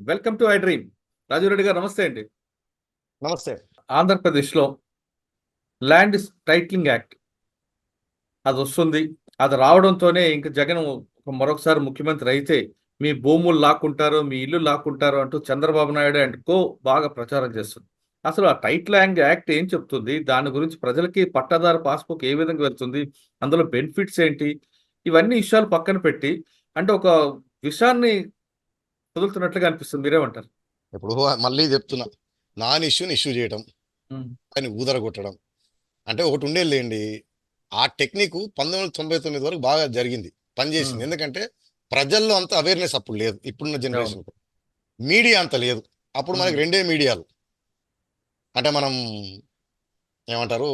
Welcome to I dream. Raju Reddy గారు నమస్తే అండి. నమస్తే. ఆంధ్రప్రదేశ్లో ల్యాండ్ టైటిలింగ్ యాక్ట్ అది వస్తుంది. అది రావడంతోనే ఇంక జగన్ మరొకసారి ముఖ్యమంత్రి అయితే మీ భూములు లాక్కుంటారు, మీ ఇల్లు లాక్కుంటారు అంటూ చంద్రబాబు నాయుడు అండ్ కో బాగా ప్రచారం చేస్తుంది. అసలు ఆ టైటిలింగ్ యాక్ట్ ఏం చెప్తుంది? దాని గురించి ప్రజలకి పట్టాదారు పాస్బుక్ ఏ విధంగా వెళ్తుంది? అందులో బెనిఫిట్స్ ఏంటి? ఇవన్నీ విషయాలు పక్కన పెట్టి అంటే ఒక విషయాన్ని వదులుతున్నట్లుగా అనిపిస్తుంది. మీరేమంటారు? ఇప్పుడు మళ్ళీ చెప్తున్నా, నాన్ ఇష్యూని ఇష్యూ చేయడం, ఆయన ఊదరగొట్టడం అంటే ఒకటి ఉండేలేండి. ఆ టెక్నిక్ 1999 వరకు బాగా జరిగింది, పనిచేసింది. ఎందుకంటే ప్రజల్లో అంత అవేర్నెస్ అప్పుడు లేదు. ఇప్పుడున్న జనరేషన్ మీడియా అంత లేదు. అప్పుడు మనకి రెండే మీడియాలు, అంటే మనం ఏమంటారు,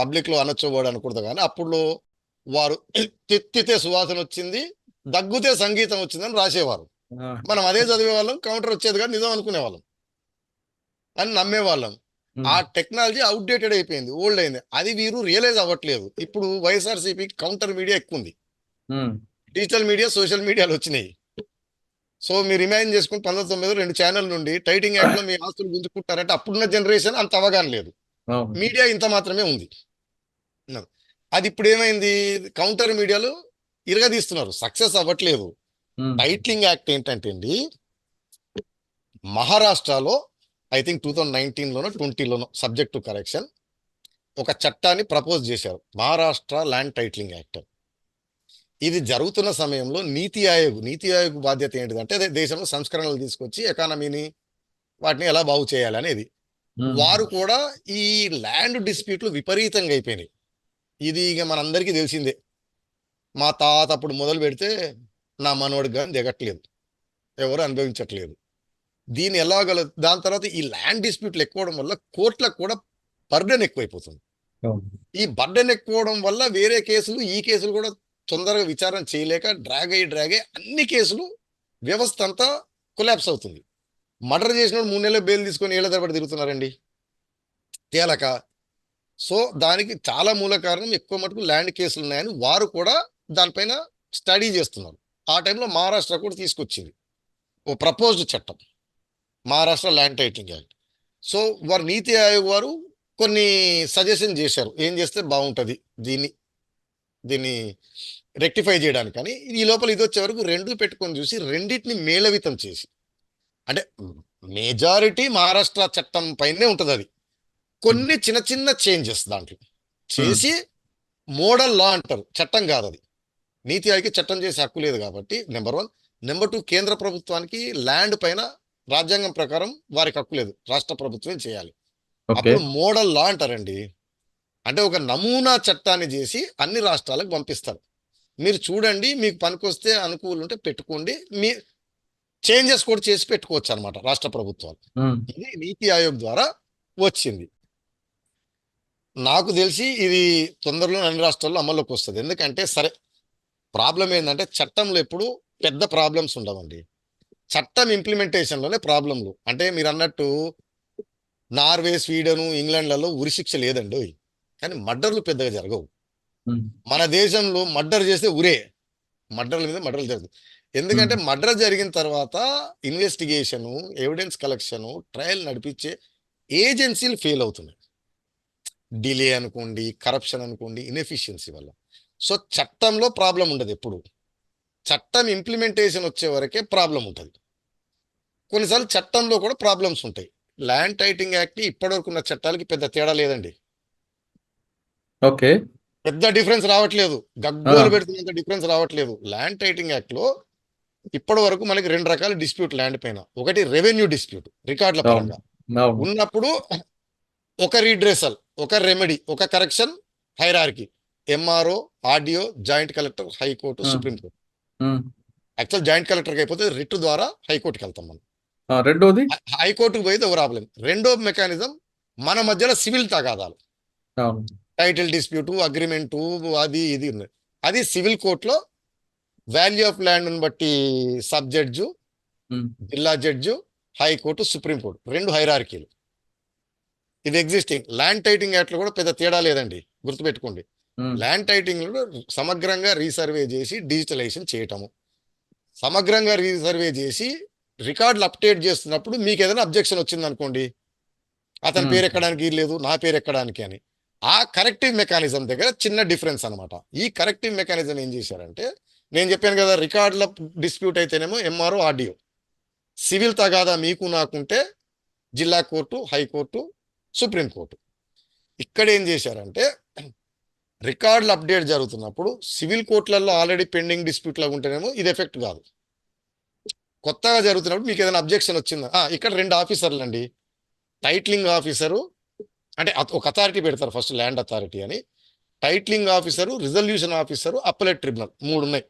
పబ్లిక్ లో అనొచ్చుకోవడం అనకూడదు, కానీ అప్పుడు వారు తిత్తితే సువాసన వచ్చింది, దగ్గుతే సంగీతం వచ్చిందని రాసేవారు. మనం అదే చదివేవాళ్ళం, కౌంటర్ వచ్చేది కానీ నిజం అనుకునేవాళ్ళం అని నమ్మేవాళ్ళం. ఆ టెక్నాలజీ అవుట్డేటెడ్ అయిపోయింది, ఓల్డ్ అయింది. అది వీరు రియలైజ్ అవ్వట్లేదు. ఇప్పుడు వైఎస్ఆర్సీపీ కౌంటర్ మీడియా ఎక్కువ ఉంది, డిజిటల్ మీడియా, సోషల్ మీడియాలు వచ్చినాయి. సో మీరు ఇమాజిన్ చేసుకుని 1990 2 ఛానల్ నుండి టైటింగ్ యాక్ట్ లో మీ ఆస్తులు గుంజుకుంటారంటే అప్పుడున్న జనరేషన్ అంత అవగాహన లేదు. మీడియా ఇంత మాత్రమే ఉంది. అది ఇప్పుడు ఏమైంది, కౌంటర్ మీడియాలు ఇరగదీస్తున్నారు, సక్సెస్ అవ్వట్లేదు. టైటిలింగ్ యాక్ట్ ఏంటంటే అండి, మహారాష్ట్రలో ఐ థింక్ 2019లోనో 20లోనో సబ్జెక్ట్ టు కరెక్షన్ ఒక చట్టాన్ని ప్రపోజ్ చేశారు, మహారాష్ట్ర ల్యాండ్ టైటిలింగ్ యాక్ట్. ఇది జరుగుతున్న సమయంలో నీతి ఆయోగ్ బాధ్యత ఏంటిదంటే అదే దేశంలో సంస్కరణలు తీసుకొచ్చి ఎకానమీని వాటిని ఎలా బాగు చేయాలి అనేది. వారు కూడా ఈ ల్యాండ్ డిస్ప్యూట్లు విపరీతంగా అయిపోయినాయి. ఇది ఇక మనందరికీ తెలిసిందే. మా తాత అప్పుడు మొదలు పెడితే నా మనోడికి కానీ దిగట్లేదు, ఎవరు అనుభవించట్లేదు. దీన్ని ఎలాగల దాని తర్వాత ఈ ల్యాండ్ డిస్ప్యూట్లు ఎక్కువడం వల్ల కోర్టులకు కూడా బర్డెన్ ఎక్కువైపోతుంది. ఈ బర్డెన్ ఎక్కువడం వల్ల వేరే కేసులు, ఈ కేసులు కూడా తొందరగా విచారణ చేయలేక డ్రాగ్ అయ్యి అన్ని కేసులు వ్యవస్థ అంతా కొలాప్స్ అవుతుంది. మర్డర్ చేసిన 3 నెలల బెయిల్ తీసుకొని ఏళ్ల తరబడి తిరుగుతున్నారండి తేలక. సో దానికి చాలా మూల కారణం ఎక్కువ మటుకు ల్యాండ్ కేసులు ఉన్నాయని వారు కూడా దానిపైన స్టడీ చేస్తున్నారు. ఆ టైంలో మహారాష్ట్ర కూడా తీసుకొచ్చింది ఓ ప్రపోజ్డ్ చట్టం, Maharashtra land titling act. So వారు నీతి ఆయోగ్ వారు కొన్ని సజెషన్ చేశారు, ఏం చేస్తే బాగుంటుంది దీన్ని రెక్టిఫై చేయడానికి. కానీ ఈ లోపల ఇది వచ్చే వరకు రెండు పెట్టుకొని చూసి రెండింటిని మేళవితం చేసి, అంటే మెజారిటీ మహారాష్ట్ర చట్టం పైనే ఉంటుంది, అది కొన్ని చిన్న చిన్న చేంజెస్ దాంట్లో చేసి మోడల్ లా అంటారు, చట్టం కాదు అది. నీతి ఆయోగ్కి చట్టం చేసే హక్కు లేదు కాబట్టి నెంబర్ 1. నెంబర్ 2, కేంద్ర ప్రభుత్వానికి ల్యాండ్ పైన రాజ్యాంగం ప్రకారం వారికి హక్కు లేదు, రాష్ట్ర ప్రభుత్వం చేయాలి. అప్పుడు మోడల్ లా అంటారండి. అంటే ఒక నమూనా చట్టాన్ని చేసి అన్ని రాష్ట్రాలకు పంపిస్తారు. మీరు చూడండి, మీకు పనికొస్తే అనుకూలు ఉంటే పెట్టుకోండి, మీ చేంజెస్ కూడా చేసి పెట్టుకోవచ్చు అనమాట రాష్ట్ర ప్రభుత్వాలు. ఇది నీతి ఆయోగ్ ద్వారా వచ్చింది. నాకు తెలిసి ఇది తొందరలో అన్ని రాష్ట్రాల్లో అమల్లోకి వస్తుంది. ఎందుకంటే సరే, ప్రాబ్లం ఏంటంటే చట్టంలో ఎప్పుడు పెద్ద ప్రాబ్లమ్స్ ఉండవండి, చట్టం ఇంప్లిమెంటేషన్లోనే ప్రాబ్లంలు. అంటే మీరు అన్నట్టు నార్వే, స్వీడను, ఇంగ్లాండ్లలో ఉరిశిక్ష లేదండి, కానీ మర్డర్లు పెద్దగా జరగవు. మన దేశంలో మర్డర్ చేస్తే ఉరే, మర్డర్ల మీద మర్డర్లు జరుగుతుంది. ఎందుకంటే మర్డర్ జరిగిన తర్వాత ఇన్వెస్టిగేషను, ఎవిడెన్స్ కలెక్షను, ట్రయల్ నడిపించే ఏజెన్సీలు ఫెయిల్ అవుతున్నాయి. డిలే అనుకోండి, కరప్షన్ అనుకోండి, ఇన్ఎఫిషియన్సీ వల్ల. సో చట్టంలో ప్రాబ్లం ఉండదు ఎప్పుడు, చట్టం ఇంప్లిమెంటేషన్ వచ్చే వరకే ప్రాబ్లం ఉంటుంది. కొన్నిసార్లు చట్టంలో కూడా ప్రాబ్లమ్స్ ఉంటాయి. ల్యాండ్ టైటిలింగ్ యాక్ట్ ఇప్పటివరకు ఉన్న చట్టాలకి పెద్ద తేడా లేదండి. ఓకే, పెద్ద డిఫరెన్స్ రావట్లేదు, గగ్గోలు పెడుతున్నంత డిఫరెన్స్ రావట్లేదు. ల్యాండ్ టైటిలింగ్ యాక్ట్ లో ఇప్పటి వరకు మనకి 2 రకాల డిస్ప్యూట్ ల్యాండ్ పైన. ఒకటి రెవెన్యూ డిస్ప్యూట్, రికార్డుల పరంగా ఉన్నప్పుడు ఒక రీడ్రెసల్, ఒక రెమెడీ, ఒక correction hierarchy, MRO, RDO, joint collector, high court, supreme court. Actual joint కలెక్టర్కి అయిపోతే రిట్ ద్వారా హైకోర్టుకి వెళ్తాం మనం. రెండోది హైకోర్టుకు పోయితే ఒక ప్రాబ్లం. రెండో మెకానిజం మన మధ్యలో సివిల్ తగాదాలు, టైటిల్ డిస్ప్యూట్, అగ్రిమెంటు, అది ఇది ఉంది. అది సివిల్ కోర్టులో వాల్యూ ఆఫ్ ల్యాండ్ బట్టి సబ్ జడ్జు, జిల్లా జడ్జు, హైకోర్టు, సుప్రీంకోర్టు, 2 హైరార్కీలు. ఇది ఎగ్జిస్టింగ్. ల్యాండ్ టైటిలింగ్ యాక్ట్ లో కూడా పెద్ద తేడా లేదండి, గుర్తుపెట్టుకోండి. ల్యాండ్ టైటిలింగ్ లో సమగ్రంగా రీసర్వే చేసి డిజిటలైజేషన్ చేయటము, సమగ్రంగా రీసర్వే చేసి రికార్డులు అప్డేట్ చేస్తున్నప్పుడు మీకు ఏదైనా అబ్జెక్షన్ వచ్చింది అనుకోండి, అతని పేరు ఎక్కడానికి లేదు, నా పేరు ఎక్కడానికి అని, ఆ కరెక్టివ్ మెకానిజం దగ్గర చిన్న డిఫరెన్స్ అనమాట. ఈ కరెక్టివ్ మెకానిజం ఏం చేశారంటే, నేను చెప్పాను కదా, రికార్డుల డిస్ప్యూట్ అయితేనేమో ఎంఆర్ఓ ఆర్డీఓ, సివిల్ తగాదా మీకు నాకుంటే జిల్లా కోర్టు, హైకోర్టు, సుప్రీంకోర్టు. ఇక్కడ ఏం చేశారంటే, రికార్డులు అప్డేట్ జరుగుతున్నప్పుడు సివిల్ కోర్టులలో ఆల్రెడీ పెండింగ్ డిస్ప్యూట్లో ఉంటేనేమో ఇది ఎఫెక్ట్ కాదు. కొత్తగా జరుగుతున్నప్పుడు మీకు ఏదైనా అబ్జెక్షన్ వచ్చిందా, ఇక్కడ 2 ఆఫీసర్లు అండి, టైటిలింగ్ ఆఫీసరు, అంటే ఒక అథారిటీ పెడతారు ఫస్ట్, ల్యాండ్ అథారిటీ అని, titling officer, resolution officer, appellate tribunal, 3 ఉన్నాయి.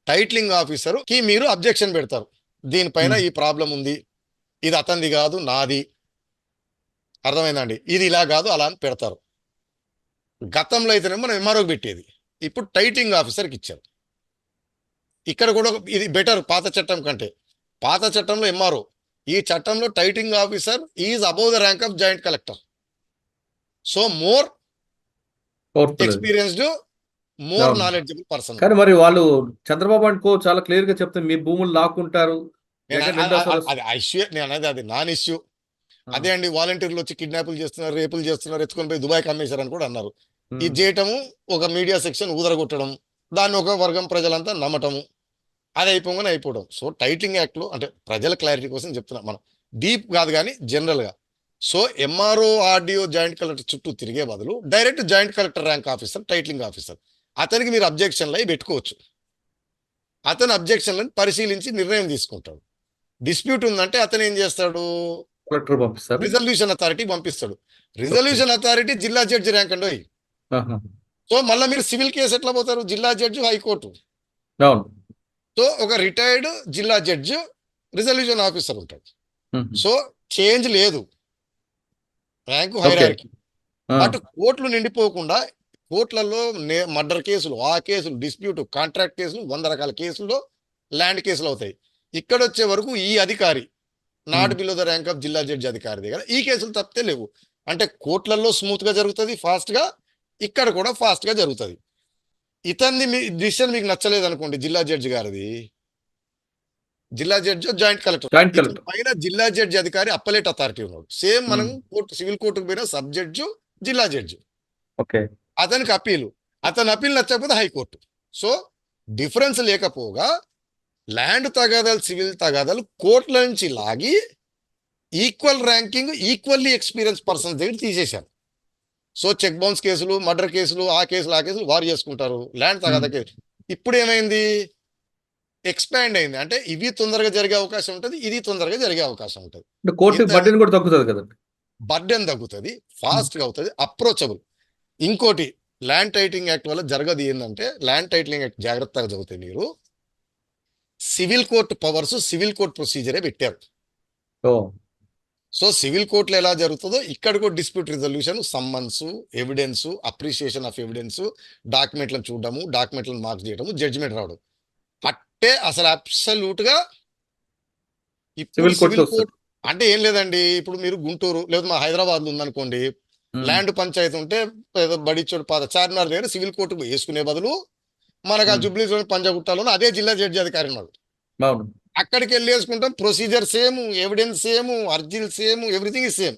టైటిలింగ్ ఆఫీసరుకి మీరు అబ్జెక్షన్ పెడతారు, దీనిపైన ఈ ప్రాబ్లం ఉంది, ఇది అతనిది కాదు నాది, అర్థమైందండి, ఇది ఇలా కాదు అలా అని పెడతారు. గతంలో అయితేనేమో మనం ఎంఆర్ఓకి పెట్టేది, ఇప్పుడు టైటిలింగ్ ఆఫీసర్కి ఇచ్చారు. ఇక్కడ కూడా ఇది బెటర్ పాత చట్టం కంటే. పాత చట్టంలో ఎంఆర్ఓ, ఈ చట్టంలో titling officer is above the rank of joint collector. So more experienced, more knowledgeable person. కానీ మరి వాళ్ళు చంద్రబాబు అండ్ కో చాలా క్లియర్ గా చెప్తే మీ భూములు లాక్కుంటారు. అది ఇష్యూ, నేను అనేది అది నాన్ ఇష్యూ. అదే అండి, వాలంటీర్లు వచ్చి కిడ్నాపులు చేస్తున్నారు, రేపులు చేస్తున్నారు, ఎత్తుకొని పోయి దుబాయ్ కమ్మేశారని కూడా అన్నారు. ఇది చేయటము, ఒక మీడియా సెక్షన్ ఊదరగొట్టడం, దాన్ని ఒక వర్గం ప్రజలంతా నమ్మటము, అది అయిపోవడం. సో టైటిలింగ్ యాక్ట్ లో, అంటే ప్రజల క్లారిటీ కోసం చెప్తున్నాం, మనం డీప్ కాదు కానీ జనరల్ గా. So MRO RDO joint collector చుట్టూ తిరిగే బదులు direct joint collector rank officer, titling officer, అతనికి మీరు అబ్జెక్షన్లు అవి పెట్టుకోవచ్చు. అతను అబ్జెక్షన్లను పరిశీలించి నిర్ణయం తీసుకుంటాడు. డిస్ప్యూట్ ఉందంటే అతను ఏం చేస్తాడు, రిజల్యూషన్ అథారిటీ పంపిస్తాడు. రిజల్యూషన్ అథారిటీ జిల్లా జడ్జి ర్యాంక్ అండి. సో మళ్ళీ మీరు సివిల్ కేసు ఎట్లా పోతారు, జిల్లా జడ్జి, హైకోర్టు. సో ఒక రిటైర్డ్ జిల్లా జడ్జి రిజల్యూషన్ ఆఫీసర్ ఉంటాడు. సో చేంజ్ లేదు, ర్యాంకు హైరార్కీ. బట్ కోర్టులు నిండిపోకుండా, కోర్టులలో మర్డర్ కేసులు, ఆ కేసులు, డిస్ప్యూట్, కాంట్రాక్ట్ కేసులు, 100 రకాల కేసుల్లో ల్యాండ్ కేసులు అవుతాయి. ఇక్కడ వచ్చే వరకు ఈ అధికారి not below the rank of జిల్లా జడ్జి అధికారి దగ్గర ఈ కేసులు తప్పితే లేవు. అంటే కోర్టులలో స్మూత్ గా జరుగుతుంది, ఫాస్ట్ గా, ఇక్కడ కూడా ఫాస్ట్ గా జరుగుతుంది. ఇతన్ని మీ డిసిషన్ మీకు నచ్చలేదు అనుకోండి, జిల్లా జడ్జి గారిది, జిల్లా జడ్జి జాయింట్ కలెక్టర్ పైన జిల్లా జడ్జి అధికారి అప్పలేట్ అథారిటీ ఉన్నాడు. సేమ్ మనం కోర్టు, సివిల్ కోర్టుకు పోయిన సబ్ జడ్జి, జిల్లా జడ్జి, అతనికి అప్పీలు, అతని అప్పీల్ నచ్చకపోతే హైకోర్టు. సో డిఫరెన్స్ లేకపోగా ల్యాండ్ తగాదాలు, సివిల్ తగాదాలు కోర్టుల నుంచి లాగి equal ranking, equally experience persons దగ్గర తీసేశారు. సో చెక్ బౌన్స్ కేసులు, మర్డర్ కేసులు, ఆ కేసులు వారు చేసుకుంటారు. ల్యాండ్ తగాదా కేసు ఇప్పుడు ఏమైంది, ఎక్స్పాండ్ అయింది. అంటే ఇవి తొందరగా జరిగే అవకాశం ఉంటుంది, ఇది తొందరగా జరిగే అవకాశం ఉంటుంది. బర్డెన్ కూడా తగ్గుతుంది కదా, బర్డెన్ తగ్గుతుంది, ఫాస్ట్ గా అవుతుంది, అప్రోచబుల్. ఇంకోటి, ల్యాండ్ టైటిలింగ్ యాక్ట్ వల్ల జరగదు ఏంటంటే, ల్యాండ్ టైటిలింగ్ యాక్ట్ జాగ్రత్తగా చదివితే మీరు civil court powers, civil court ప్రొసీజరే పెట్టారు. సో సివిల్ కోర్టులో ఎలా జరుగుతుందో ఇక్కడ కూడా dispute resolution, summons, evidence, appreciation of evidence, డాక్యుమెంట్లను చూడడము, డాక్యుమెంట్లను మార్క్స్ చేయడము, జడ్జిమెంట్ రావడం, అట్టే అసలు అబ్సల్యూట్ గా. ఇప్పుడు సివిల్ కోర్టు అంటే ఏం లేదండి, ఇప్పుడు మీరు గుంటూరు లేదా మా హైదరాబాద్ లో ఉందనుకోండి, ల్యాండ్ పంచాయతీ ఉంటే బడిచోడు పాత చార్మినార్ దగ్గర సివిల్ కోర్టు వేసుకునే బదులు మనకు ఆ జూబ్లీస్ పంజాగుట్టాలో అదే జిల్లా జడ్జి అధికారి ఉన్నాడు, అక్కడికి వెళ్ళి వేసుకుంటాం. ప్రొసీజర్ సేమ్, ఎవిడెన్స్ సేమ్, అర్జీలు same, everything is same,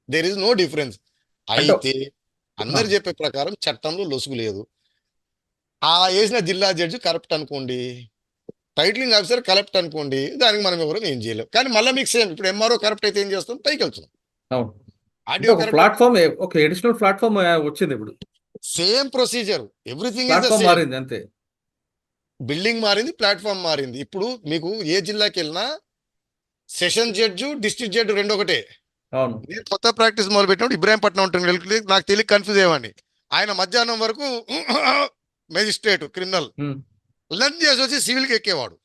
there is no difference. అయితే అందరు చెప్పే ప్రకారం చట్టంలో లొసుగు లేదు. ఆ వేసిన జిల్లా జడ్జి కరప్ట్ అనుకోండి, టైటిలింగ్ ఆఫీసర్ కరప్ట్ అనుకోండి, దానికి మనం ఎవరు ఏం చేయలేం. కానీ మళ్ళీ మీకు సేమ్, ఇప్పుడు ఎంఆర్ఓ కరప్ట్ అయితే ఏం చేస్తాం, పైకి వెళ్తున్నాం. ప్లాట్ఫామ్, ఒక అడిషనల్ ప్లాట్ఫామ్ వచ్చింది ఇప్పుడు, సేమ్ ప్రొసీజర్, ఎవ్రీథింగ్ మారింది అంతే. బిల్డింగ్ మారింది, ప్లాట్ఫామ్ మారింది. ఇప్పుడు మీకు ఏ జిల్లాకి వెళ్ళినా సెషన్ జడ్జు, డిస్ట్రిక్ట్ జడ్జి 2 ఒకటే. నేను కొత్త ప్రాక్టీస్ మొదలు పెట్టినప్పుడు ఇబ్రాహీంపట్నం ఉంటుంది, నాకు తెలియక కన్ఫ్యూజ్ అయ్యేవాడిని. ఆయన మధ్యాహ్నం వరకు మెజిస్ట్రేట్ క్రిమినల్, లంచ్ చేసి వచ్చి సివిల్కి ఎక్కేవాడు.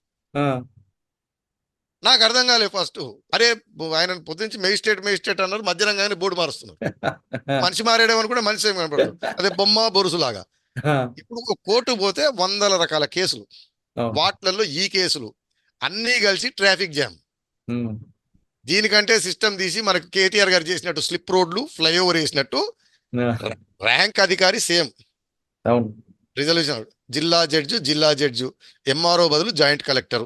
నాకు అర్థం కాలేదు ఫస్ట్, అరే ఆయన పొద్దునుంచి మెజిస్ట్రేట్ అన్నారు, మధ్యాహ్నం కానీ బోర్డు మారుస్తున్నారు. మనిషి మారేయడం కూడా మనిషి ఏం కనపడదు, అదే బొమ్మ బొరుసులాగా. ఇప్పుడు ఒక కోర్టు పోతే 100 రకాల కేసులు, వాటిలలో ఈ కేసులు అన్నీ కలిసి ట్రాఫిక్ జామ్. దీనికంటే సిస్టమ్ తీసి మనకు కేటీఆర్ గారు చేసినట్టు స్లిప్ రోడ్లు, ఫ్లైఓవర్ వేసినట్టు ర్యాంక్ అధికారి సేమ్ రిజల్యూషన్. జిల్లా జడ్జి ఎంఆర్ఓ బదులు జాయింట్ కలెక్టర్.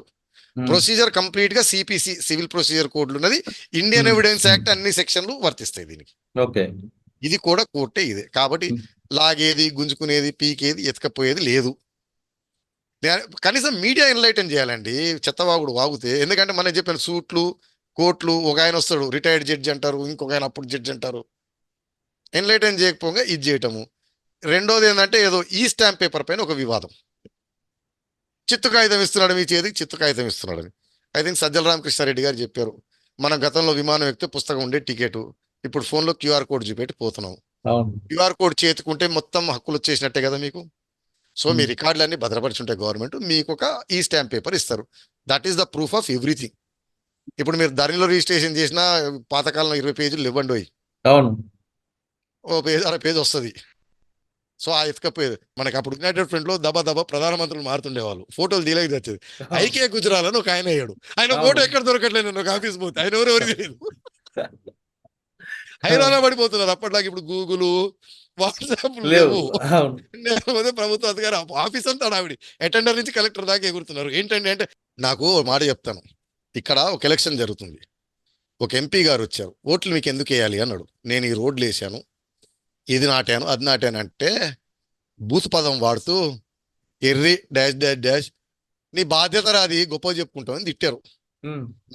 ప్రొసీజర్ కంప్లీట్ గా సిపిసి సివిల్ ప్రొసీజర్ కోడ్లు ఉన్నది. ఇండియన్ ఎవిడెన్స్ యాక్ట్ అన్ని సెక్షన్లు వర్తిస్తాయి దీనికి. ఓకే. ఇది కూడా కోర్టే ఇదే. కాబట్టి లాగేది, గుంజుకునేది, పీకేది, ఎతకపోయేది లేదు. కనీసం మీడియా ఎన్లైటన్ చేయాలండి చెత్తవాగుడు వాగుతే. ఎందుకంటే మనం చెప్పిన సూట్లు, కోర్టులు, ఒక ఆయన వస్తాడు రిటైర్డ్ జడ్జి అంటారు, ఇంకొక ఆయన అప్పుడు జడ్జి అంటారు. ఎన్లైటన్ చేయకపోగా ఇది చేయటము. రెండోది ఏంటంటే ఏదో ఈ స్టాంప్ పేపర్ పైన ఒక వివాదం. చిత్తు కాగితం ఇస్తున్నాడు మీ చేతికి, చిత్తు కాగితం ఇస్తున్నాడని. ఐ థింక్ సజ్జల రామకృష్ణారెడ్డి గారు చెప్పారు, మనం గతంలో విమానం ఎక్కితే పుస్తకం ఉండే టికెట్, ఇప్పుడు ఫోన్లో క్యూఆర్ కోడ్ చూపెట్టి పోతున్నాం. క్యూఆర్ కోడ్ చేతుకుంటే మొత్తం హక్కులు వచ్చేసినట్టే కదా మీకు. సో మీ రికార్డులన్నీ భద్రపరిచుంటే గవర్నమెంట్ మీకు ఒక ఈ స్టాంప్ పేపర్ ఇస్తారు. That is the proof of everything. ఇప్పుడు మీరు ధరణిలో రిజిస్ట్రేషన్ చేసిన పాతకాలంలో 20 పేజీలు ఇవ్వండి, అవును, ఓ పేజ్ అర పేజ్ వస్తుంది. సో ఆ ఎత్తుకపోయేది. మనకి అప్పుడు యునైటెడ్ ఫ్రంట్ లో దబా ప్రధానమంత్రులు మారుతుండేవాళ్ళు, ఫోటోలు తీయలేక తెచ్చేది. ఐకే గుజరాల్ అని ఒక ఆయన అయ్యాడు. ఆయన ఫోటో ఎక్కడ దొరకట్లేదు, ఒక ఆఫీస్ పోతే ఆయన ఎవరెవరికి తెలియదు. హైరానా పడిపోతున్నారు. అప్పటిలాగా ఇప్పుడు గూగుల్, వాట్సాప్ లేవు. లేకపోతే ప్రభుత్వ అధికారి ఆఫీస్ అంతా ఆవిడ అటెండర్ నుంచి కలెక్టర్ దాకా ఎగురుతున్నారు. ఏంటంటే అంటే నాకు ఓ మాట చెప్తాను. ఇక్కడ ఒక ఎలక్షన్ జరుగుతుంది. ఒక ఎంపీ గారు వచ్చారు, ఓట్లు మీకు ఎందుకు వేయాలి అన్నాడు. నేను ఈ రోడ్లు వేసాను, ఇది నాటాను, అది నాటాను అంటే బూత్ పదం వాడుతూ ఎర్రి డాష్ డాష్ డాష్ నీ బాధ్యత రాది గొప్ప చెప్పుకుంటామని తిట్టారు.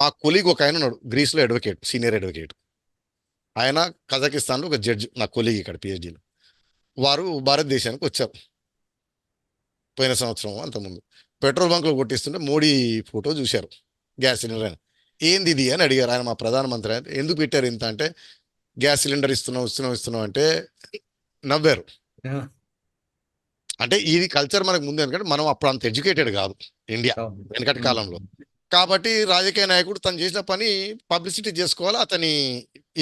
మా కొలీగ్ ఒక ఆయన ఉన్నాడు, గ్రీస్లో అడ్వకేట్, సీనియర్ అడ్వకేట్. ఆయన కజకిస్తాన్లో ఒక జడ్జి, నా కొలీగ్ ఇక్కడ పిహెచ్డీలో. వారు భారతదేశానికి వచ్చారు పోయిన సంవత్సరం అంతకుముందు. పెట్రోల్ బంక్లో కొట్టిస్తుంటే మోడీ ఫోటో చూశారు, గ్యాస్ సిలిండర్ అని. ఏంది ఇది అని అడిగారు. ఆయన మా ప్రధానమంత్రి. ఎందుకు పెట్టారు ఇంత అంటే, గ్యాస్ సిలిండర్ ఇస్తున్నాం అంటే నవ్వారు. అంటే ఇది కల్చర్ మనకు ముందు, ఎందుకంటే మనం అప్పుడు అంత ఎడ్యుకేటెడ్ కాదు ఇండియా వెనకటి కాలంలో. కాబట్టి రాజకీయ నాయకుడు తను చేసిన పని పబ్లిసిటీ చేసుకోవాలి అతని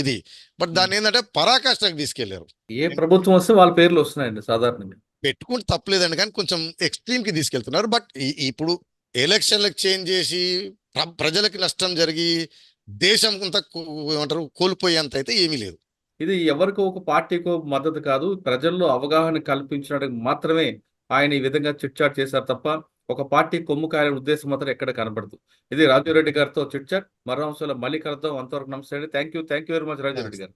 ఇది. బట్ దాన్ని ఏంటంటే పరాకాష్ఠకు తీసుకెళ్లారు. ఏ ప్రభుత్వం వస్తే వాళ్ళ పేర్లు వస్తున్నాయండి సాధారణంగా. పెట్టుకుంటే తప్పలేదండి, కానీ కొంచెం ఎక్స్ట్రీమ్ కి తీసుకెళ్తున్నారు. బట్ ఇప్పుడు ఎలక్షన్లకు చేంజ్ చేసి ప్రజలకి నష్టం జరిగి దేశం అంతా ఏమంటారు కోల్పోయేంత అయితే ఏమీ లేదు. ఇది ఎవరికో ఒక పార్టీకో మద్దతు కాదు, ప్రజల్లో అవగాహన కల్పించడానికి మాత్రమే ఆయన ఈ విధంగా చిట్చాట్ చేశారు తప్ప ఒక పార్టీ కొమ్ము కాయని ఉద్దేశం మాత్రం ఎక్కడ కనబడదు. ఇది రాజురెడ్డి గారితో చిట్చాట్. మరో అంశంలో మళ్ళీ కలుద్దాం. అంతవరకు నమస్తే అండి. Thank you very much Raju Reddy గారు.